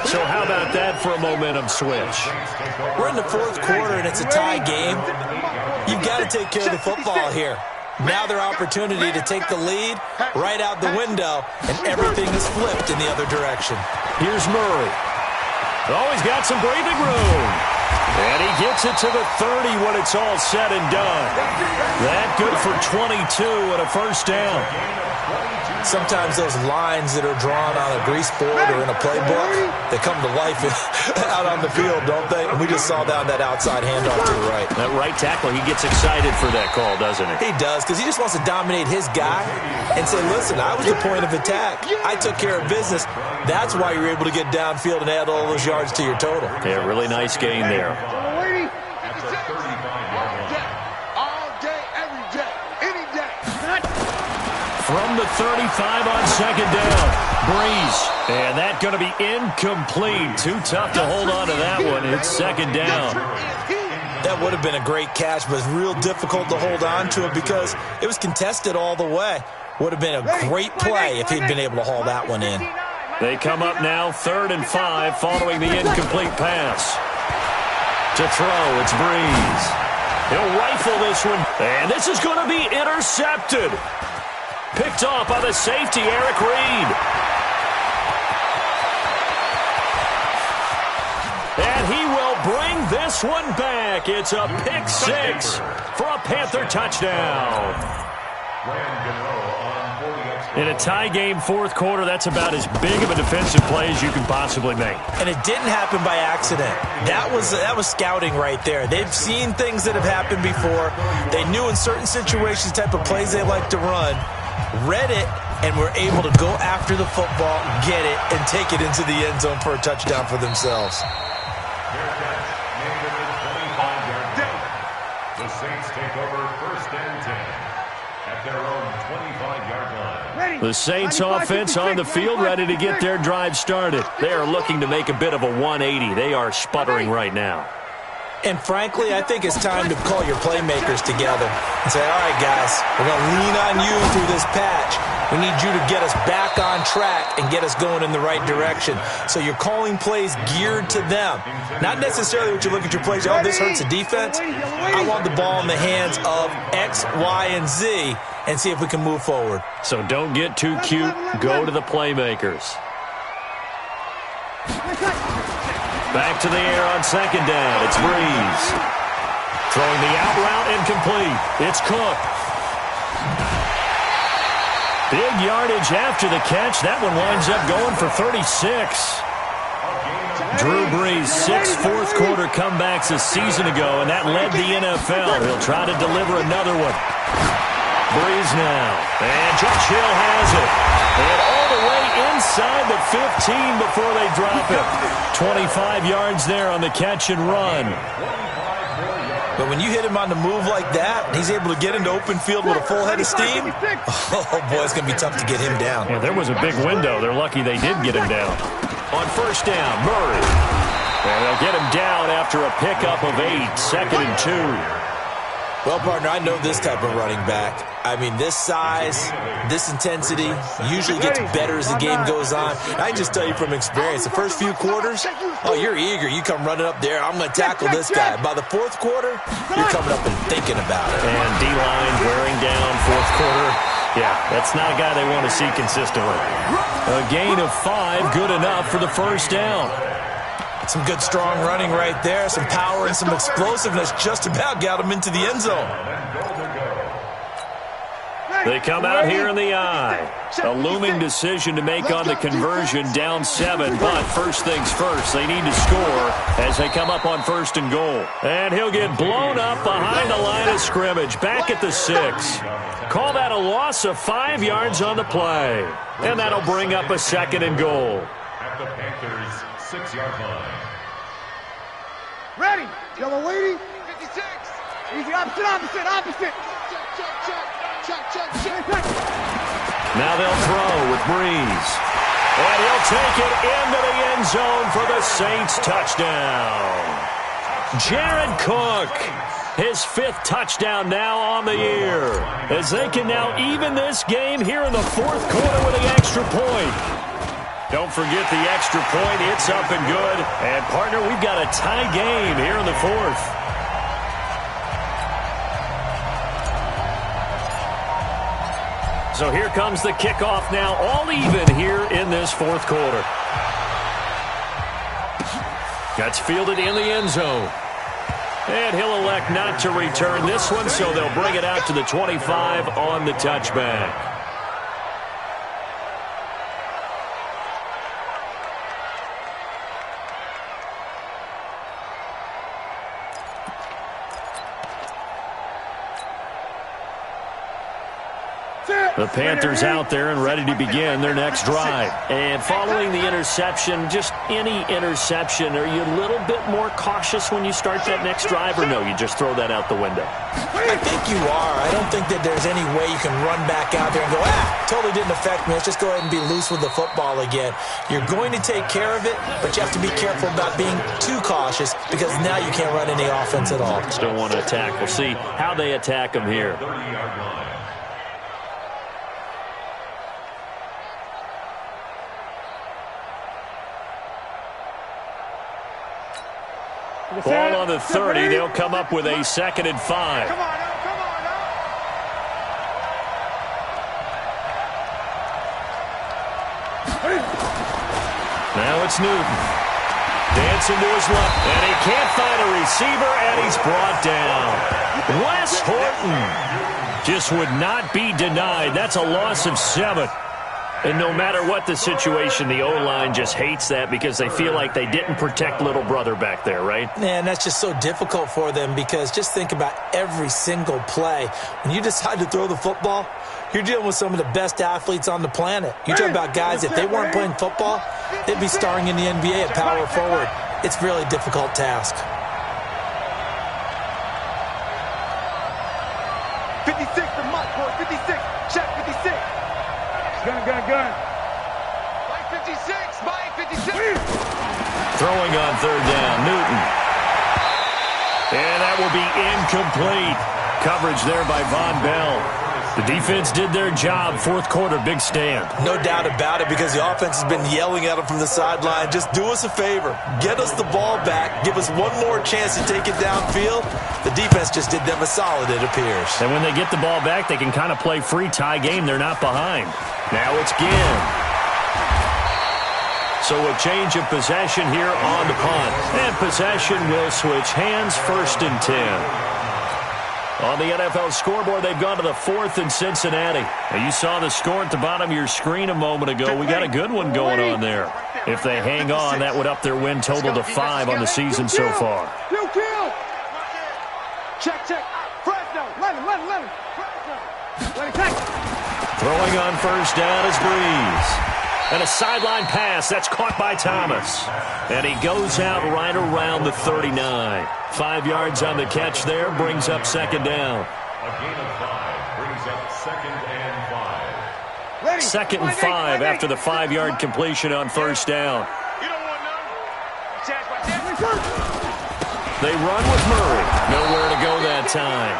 So how about that for a momentum switch? We're in the fourth quarter, and it's a tie game. You've got to take care of the football here. Now their opportunity to take the lead right out the window, and everything is flipped in the other direction. Here's Murray. Oh, he's got some breathing room. And he gets it to the 30 when it's all said and done. That good for 22 and a first down. Sometimes those lines that are drawn on a grease board or in a playbook, they come to life out on the field, don't they? And we just saw that outside handoff to the right. That right tackle, he gets excited for that call, doesn't he? He does, because he just wants to dominate his guy and say, listen, I was the point of attack. I took care of business. That's why you're able to get downfield and add all those yards to your total. Yeah, really nice gain there. From the 35 on second down, Breeze. And that going to be incomplete. Too tough to hold on to that one. It's second down. That would have been a great catch, but it's real difficult to hold on to it because it was contested all the way. Would have been a great play if he'd been able to haul that one in. They come up now 3rd and 5 following the incomplete pass. To throw, it's Breeze. He'll rifle this one. And this is going to be intercepted. Picked off by the safety, Eric Reed. And he will bring this one back. It's a pick 6 for a Panther touchdown. In a tie game fourth quarter, that's about as big of a defensive play as you can possibly make. And it didn't happen by accident. That was scouting right there. They've seen things that have happened before. They knew in certain situations the type of plays they like to run. Read it, and were able to go after the football, get it, and take it into the end zone for a touchdown for themselves. The Saints take over 1st and 10 at their own 25-yard line. The Saints offense on the field, ready to get their drive started. They are looking to make a bit of a 180. They are sputtering right now. And frankly, I think it's time to call your playmakers together and say, all right, guys, we're going to lean on you through this patch. We need you to get us back on track and get us going in the right direction. So you're calling plays geared to them. Not necessarily what you look at your plays, oh, this hurts the defense. I want the ball in the hands of X, Y, and Z and see if we can move forward. So don't get too cute. Go to the playmakers. Back to the air on second down. It's Breeze. Throwing the out route incomplete. It's Cook. Big yardage after the catch. That one winds up going for 36. Drew Brees, 6 fourth-quarter comebacks a season ago, and that led the NFL. He'll try to deliver another one. Brees now, and Josh Hill has it. And all the way inside the 15 before they drop it. 25 yards there on the catch and run. But when you hit him on the move like that, he's able to get into open field with a full head of steam. Oh, boy, it's going to be tough to get him down. Yeah, there was a big window. They're lucky they did get him down. On first down, Murray. And they'll get him down after a pickup of 8, 2nd and 2. Well, partner, I know this type of running back. I mean, this size, this intensity usually gets better as the game goes on. I can just tell you from experience, the first few quarters, oh, you're eager. You come running up there, I'm going to tackle this guy. By the fourth quarter, you're coming up and thinking about it. And D-line wearing down fourth quarter. Yeah, that's not a guy they want to see consistently. A gain of 5, good enough for the first down. Some good, strong running right there. Some power and some explosiveness just about got him into the end zone. They come out here in the eye. A looming decision to make on the conversion, down 7. But first things first, they need to score as they come up on 1st and goal. And he'll get blown up behind the line of scrimmage, back at the 6. Call that a loss of 5 yards on the play. And that'll bring up a 2nd and goal. At the Panthers' 6-yard line. Ready. Yellow waiting. 56. Easy. Opposite. Check. Now they'll throw with Brees. And he'll take it into the end zone for the Saints touchdown. Jared Cook, his 5th touchdown now on the year, as they can now even this game here in the 4th quarter with the extra point. Don't forget the extra point. It's up and good. And, partner, we've got a tie game here in the 4th. So here comes the kickoff now, all even here in this 4th quarter. That's fielded in the end zone. And he'll elect not to return this one, so they'll bring it out to the 25 on the touchback. The Panthers out there and ready to begin their next drive. And following the interception, just any interception, are you a little bit more cautious when you start that next drive, or no, you just throw that out the window? I think you are. I don't think that there's any way you can run back out there and go, totally didn't affect me. Let's just go ahead and be loose with the football again. You're going to take care of it, but you have to be careful about being too cautious because now you can't run any offense at all. Still want to attack. We'll see how they attack them here. 30-yard line. Ball on the 30. They'll come up with a 2nd and 5. Come on now. Now it's Newton. Dancing to his left, and he can't find a receiver, and he's brought down. Wes Horton just would not be denied. That's a loss of 7. And no matter what the situation, the O-line just hates that because they feel like they didn't protect little brother back there, right? Man, that's just so difficult for them because just think about every single play. When you decide to throw the football, you're dealing with some of the best athletes on the planet. You talk about guys, if they weren't playing football, they'd be starring in the NBA at power forward. It's a really difficult task. 56 to Mike, boy. 56. Check 56. Gun. Mike 56. Throwing on 3rd down, Newton. And that will be incomplete. Coverage there by Von Bell. The defense did their job. 4th quarter, big stand. No doubt about it because the offense has been yelling at them from the sideline. Just do us a favor. Get us the ball back. Give us one more chance to take it downfield. The defense just did them a solid, it appears. And when they get the ball back, they can kind of play free tie game. They're not behind. Now it's Ginn. So a change of possession here on the punt. And possession will switch hands, 1st and 10. On the NFL scoreboard, they've gone to the 4th in Cincinnati. Now, you saw the score at the bottom of your screen a moment ago. We got a good one going on there. If they hang on, that would up their win total to 5 on the season so far. Check. Fresno. Let him. Throwing on first down is Breeze. And a sideline pass. That's caught by Thomas. And he goes out right around the 39. 5 yards on the catch there. Brings up second down. A gain of 5 brings up 2nd and 5. 2nd and 5 after the 5-yard completion on first down. They run with Murray. Nowhere to go that time.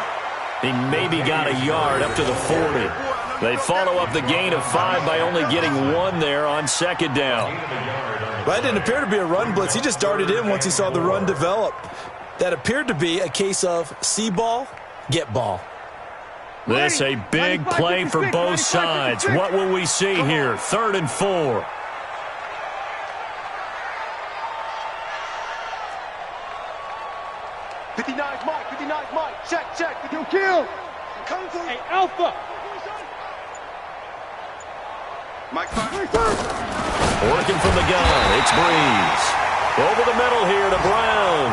He maybe got a yard up to the 40. They follow up the gain of 5 by only getting 1 there on second down. Well, that didn't appear to be a run blitz. He just darted in once he saw the run develop. That appeared to be a case of see ball, get ball. This a big play for both sides. What will we see here? 3rd and 4. Mike. Check. Kill. Hey, Alpha. Mike 5. Working from the gun. It's Breeze. Over the middle here to Brown.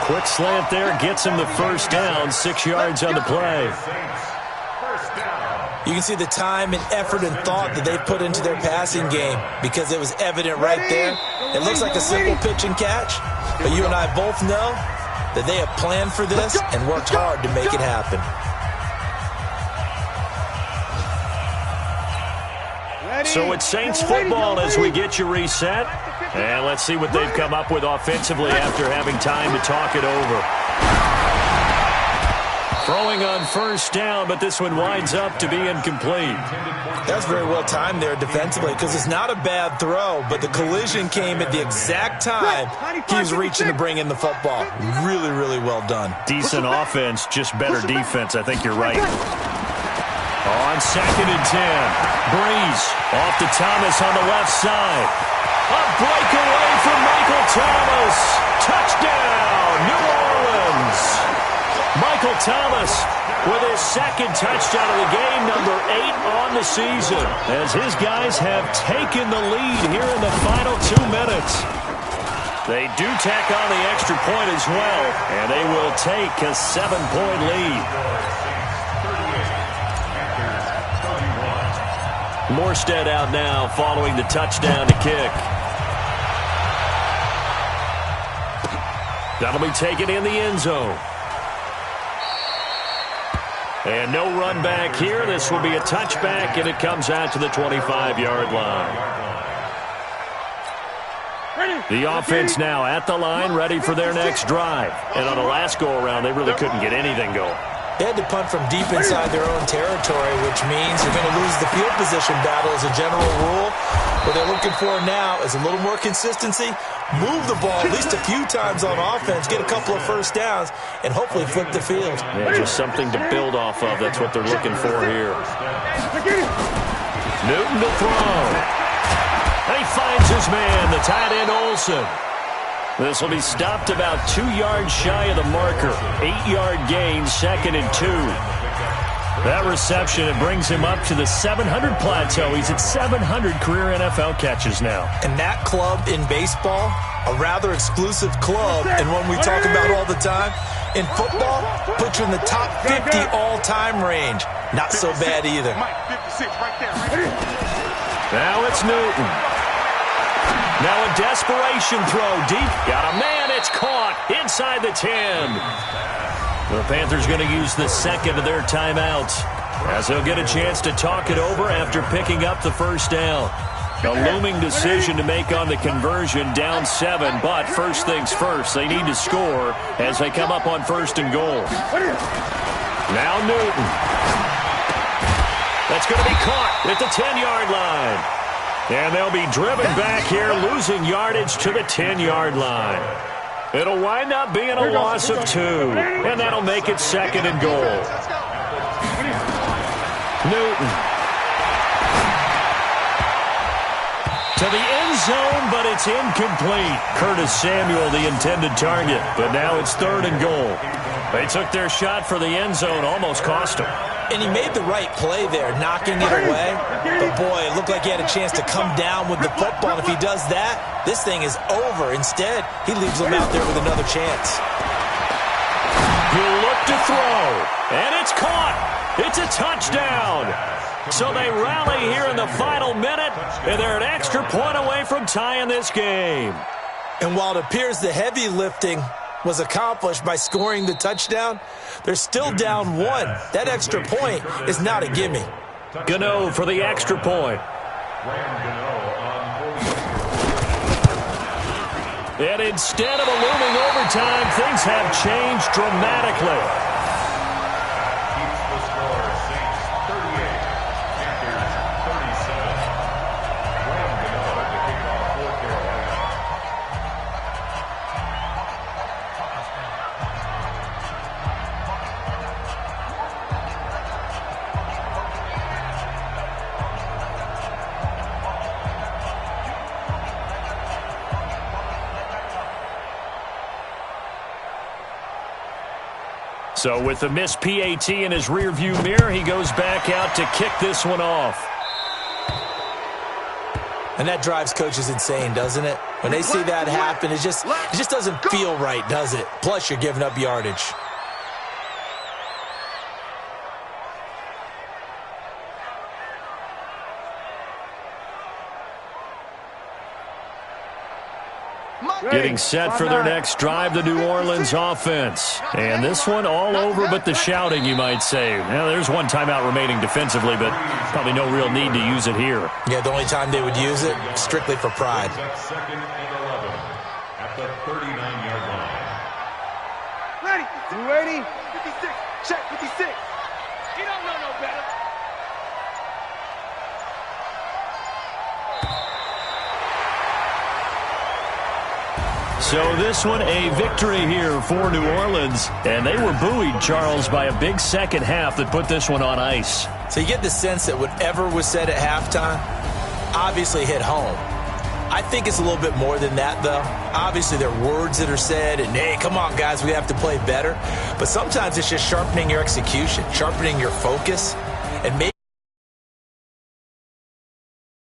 Quick slant there. Gets him the first down. 6 yards on the play. You can see the time and effort and thought that they put into their passing game because it was evident right there. It looks like a simple pitch and catch, but you and I both know that they have planned for this and worked hard to make it happen. So it's Saints football as we get you reset. And let's see what they've come up with offensively after having time to talk it over. Throwing on first down, but this one winds up to be incomplete. That's very well timed there defensively because it's not a bad throw, but the collision came at the exact time he was reaching to bring in the football. Really, really well done. Decent offense, just better defense. I think you're right. On 2nd and 10, Breeze off to Thomas on the left side. A breakaway from Michael Thomas. Touchdown, New Orleans. Michael Thomas with his 2nd touchdown of the game, number 8 on the season, as his guys have taken the lead here in the final 2 minutes. They do tack on the extra point as well, and they will take a 7-point lead. Morstead out now following the touchdown to kick. That'll be taken in the end zone. And no run back here. This will be a touchback, and it comes out to the 25-yard line. The offense now at the line, ready for their next drive. And on the last go-around, they really couldn't get anything going. They had to punt from deep inside their own territory, which means you're going to lose the field position battle as a general rule. What they're looking for now is a little more consistency, move the ball at least a few times on offense, get a couple of first downs, and hopefully flip the field. Yeah, just something to build off of. That's what they're looking for here. Newton to throw. And he finds his man, the tight end Olsen. This will be stopped about 2 yards shy of the marker. 8-yard gain, 2nd and 2. That reception, it brings him up to the 700 plateau. He's at 700 career NFL catches now. And that club in baseball, a rather exclusive club, and one we talk about all the time. In football, put you in the top 50 all-time range. Not so bad either. Now it's Newton. Now a desperation throw deep. Got a man. It's caught inside the 10. The Panthers going to use the 2nd of their timeouts as they'll get a chance to talk it over after picking up the first down. A looming decision to make on the conversion, down 7, but first things first, they need to score as they come up on 1st and goal. Now Newton. That's going to be caught at the 10-yard line. And they'll be driven back here, losing yardage to the 10-yard line. It'll wind up being a loss of 2, and that'll make it 2nd and goal. Newton. To the end zone, but it's incomplete. Curtis Samuel, the intended target, but now it's 3rd and goal. They took their shot for the end zone, almost cost him. And he made the right play there, knocking it away. But, boy, it looked like he had a chance to come down with the football. And if he does that, this thing is over. Instead, he leaves him out there with another chance. He'll look to throw, and it's caught. It's a touchdown. So they rally here in the final minute, and they're an extra point away from tying this game. And while it appears the heavy lifting was accomplished by scoring the touchdown, they're still down 1. That extra point is not a gimme. Gano for the extra point. And instead of a looming overtime, things have changed dramatically. Keeps the score, Saints 38, Panthers 37. Graham Gano to kick off for Carolina. So with the missed PAT in his rearview mirror, he goes back out to kick this one off. And that drives coaches insane, doesn't it? When they see that happen, it just doesn't feel right, does it? Plus, you're giving up yardage. Getting set for their next drive, the New Orleans offense. And this one all over but the shouting, you might say. Now, there's one timeout remaining defensively, but probably no real need to use it here. Yeah, the only time they would use it, strictly for pride. Second and 11 at the 39-yard line. Ready? You ready? 56. Check 56. You don't know no better. So this one a victory here for New Orleans. And they were buoyed, Charles, by a big second half that put this one on ice. So you get the sense that whatever was said at halftime obviously hit home. I think it's a little bit more than that, though. Obviously, there are words that are said, and, hey, come on, guys, we have to play better. But sometimes it's just sharpening your execution, sharpening your focus, and maybe